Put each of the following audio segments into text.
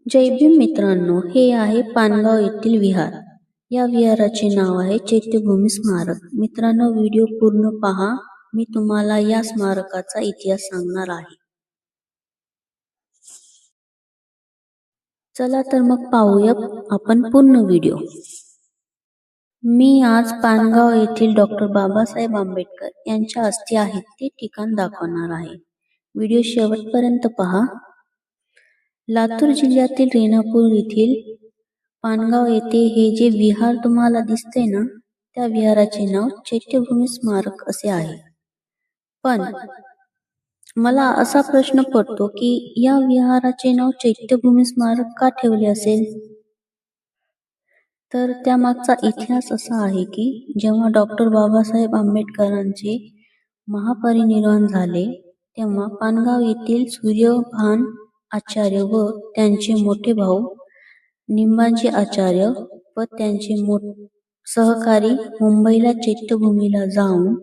जय भीम मित्रांनो, हे आहे पानगाव येथील विहार. या विहाराचे नाव आहे चैत्यभूमी स्मारक. मित्रांनो, व्हिडिओ पूर्ण पहा. मी तुम्हाला या स्मारकाचा इतिहास सांगणार आहे. चला तर मग पाहूया आपण पूर्ण व्हिडिओ. मी आज पानगाव येथील डॉक्टर बाबासाहेब आंबेडकर यांच्या अस्थी आहेत ते ठिकाण दाखवणार आहे. व्हिडिओ शेवटपर्यंत पहा. लातूर जिल्ह्यातील रेणापूर येथील पानगाव येथे हे जे विहार तुम्हाला दिसते ना, त्या विहाराचे नाव चैत्यभूमी स्मारक असे आहे. पण मला असा प्रश्न पडतो की या विहाराचे नाव चैत्यभूमी स्मारक का ठेवले असेल? तर त्यामागचा इतिहास असा आहे की जेव्हा डॉक्टर बाबासाहेब आंबेडकरांचे महापरिनिर्वाण झाले, तेव्हा पानगाव येथील सूर्यभान आचार्य व त्यांचे मोठे भाऊ निंबाजी आचार्य व त्यांचे सहकारी मुंबईला चैत्यभूमीला जाऊन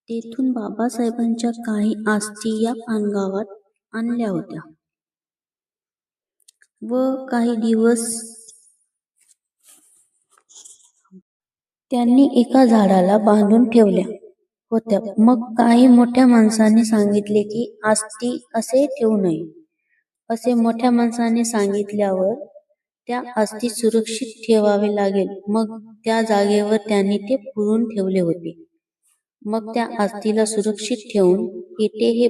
तेथून बाबासाहेबांच्या काही अस्थी या पानगावात आणल्या होत्या व काही दिवस त्यांनी एका झाडाला बांधून ठेवल्या होत्या. मग काही मोठ्या माणसांनी सांगितले की अस्थी असे ठेवू नये. असे मोठ्या माणसाने सांगितल्यावर त्या अस्थी सुरक्षित ठेवावे लागेल. मग त्या जागेवर त्यांनी ते पुरून ठेवले होते. मग त्या अस्थीला सुरक्षित ठेवून येथे हे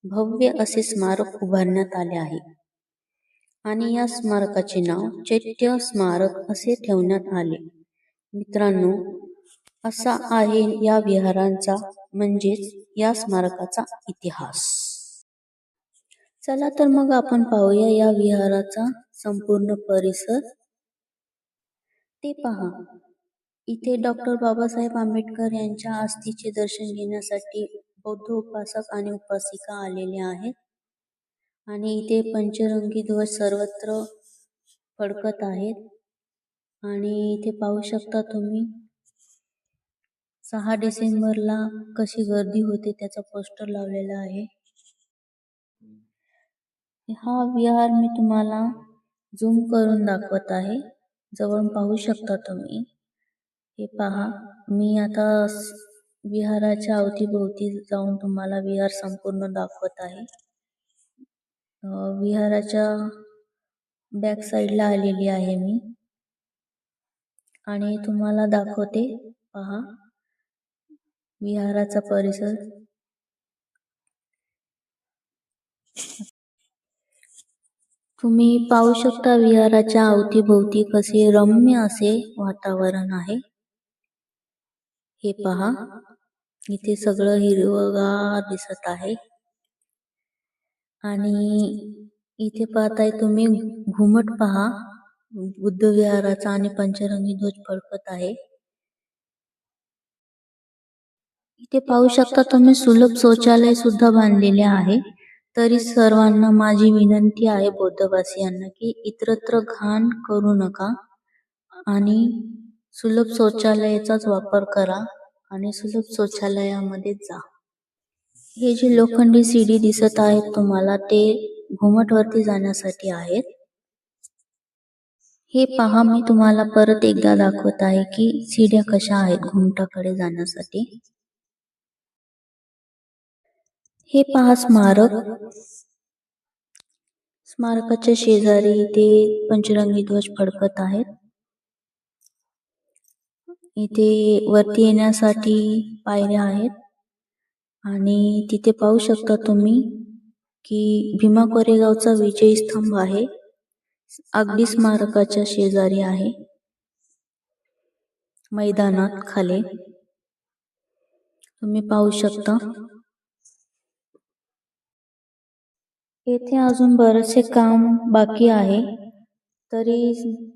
भव्य असे स्मारक उभारण्यात आले आहे आणि या स्मारकाचे नाव चैत्य स्मारक असे ठेवण्यात आले. मित्रांनो, असा आहे या विहारांचा म्हणजेच या स्मारकाचा इतिहास. चला तर मग आपण पाहूया या विहाराचा संपूर्ण परिसर. ते पहा. इथे डॉक्टर बाबासाहेब आंबेडकर यांच्या अस्थीचे दर्शन घेण्यासाठी बौद्ध उपासक आणि उपासिका आलेले आहेत आणि इथे पंचरंगी ध्वज सर्वत्र फडकत आहेत आणि इथे पाहू शकता तुम्ही 6 डिसेंबरला कशी गर्दी होते त्याचा पोस्टर लावलेला आहे. हा विहार मी तुम्हाला झूम करून दाखवत आहे. जवळून पाहू शकता तुम्ही. हे पहा, मी आता विहाराच्या अवतीभोवती जाऊन तुम्हाला विहार संपूर्ण दाखवत आहे. विहाराच्या बॅक साईडला आलेली आहे मी आणि तुम्हाला दाखवते. पहा विहाराचा परिसर. तुम्ही पाहू शकता विहाराच्या अवतीभोवती कसे रम्य असे वातावरण आहे. हे पहा, इथे सगळं हिरवगार दिसत आहे आणि इथे पाहताय तुम्ही घुमट पहा बुद्ध विहाराचा आणि पंचरंगी ध्वज फडकत आहे. इथे पाहू शकता तुम्ही सुलभ शौचालय सुद्धा बांधलेले आहे. तरी सर्वांना माझी विनंती आहे बौद्धवासियांना की इतरत्र घाण करू नका आणि सुलभ शौचालयाचाच वापर करा आणि सुलभ शौचालयामध्ये जा. हे जे लोखंडी सीडी दिसत आहेत तुम्हाला ते घुमटवरती जाण्यासाठी आहेत. हे पहा, मी तुम्हाला परत एकदा दाखवत आहे की सीड्या कशा आहेत घुमटाकडे जाण्यासाठी. हे पहा स्मारक. स्मारकाच्या शेजारी इथे पंचरंगी ध्वज फडकत आहेत. इथे वरती येण्यासाठी पायऱ्या आहेत आणि तिथे पाहू शकता तुम्ही की भीमा कोरेगावचा विजय स्तंभ आहे. अगदी स्मारकाच्या शेजारी आहे मैदानात खाली तुम्ही पाहू शकता. येथे अजून बरेचसे काम बाकी आहे. तरी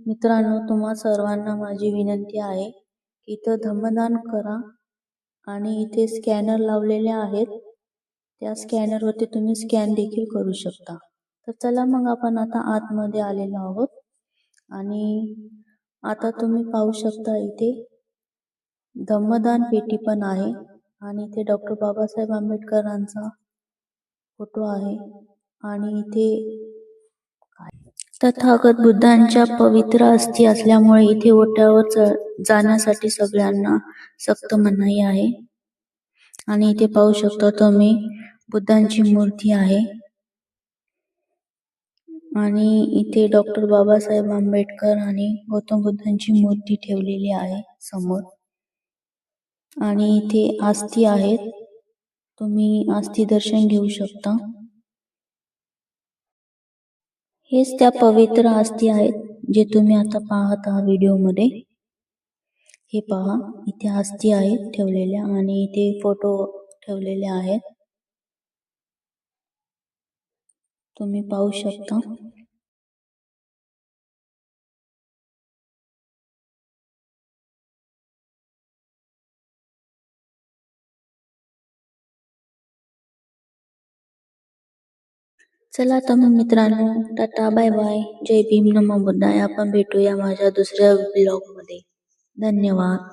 मित्रांनो, तुम्हा सर्वांना माझी विनंती आहे की इथं धम्मदान करा आणि इथे स्कॅनर लावलेले आहेत. त्या स्कॅनरवरती तुम्ही स्कॅन देखील करू शकता. तर चला मग आपण आता आतमध्ये आलेलो आहोत आणि आता तुम्ही पाहू शकता इथे धम्मदान पेटी पण आहे आणि इथे डॉक्टर बाबासाहेब आंबेडकरांचा फोटो आहे आणि इथे तथागत बुद्धांच्या पवित्र अस्थी असल्यामुळे इथे ओट्यावर जाण्यासाठी सगळ्यांना सक्त मनाई आहे. आणि इथे पाहू शकता तुम्ही बुद्धांची मूर्ती आहे. आणि इथे डॉक्टर बाबासाहेब आंबेडकर आणि गौतम बुद्धांची मूर्ती ठेवलेली आहे समोर. आणि इथे अस्थी आहेत, तुम्ही अस्थी दर्शन घेऊ शकता. हेच त्या पवित्र अस्थी आहेत जे तुम्ही आता पाहत आहात व्हिडिओमध्ये. हे पहा, इथे अस्थी आहेत ठेवलेल्या आणि इथे फोटो ठेवलेले आहेत, तुम्ही पाहू शकता. चला तर मग मित्रांनो, टाटा बाय बाय, जय भीम, नमो बुद्धाय. आपण भेटूया माझ्या दुसऱ्या ब्लॉग मध्ये. धन्यवाद.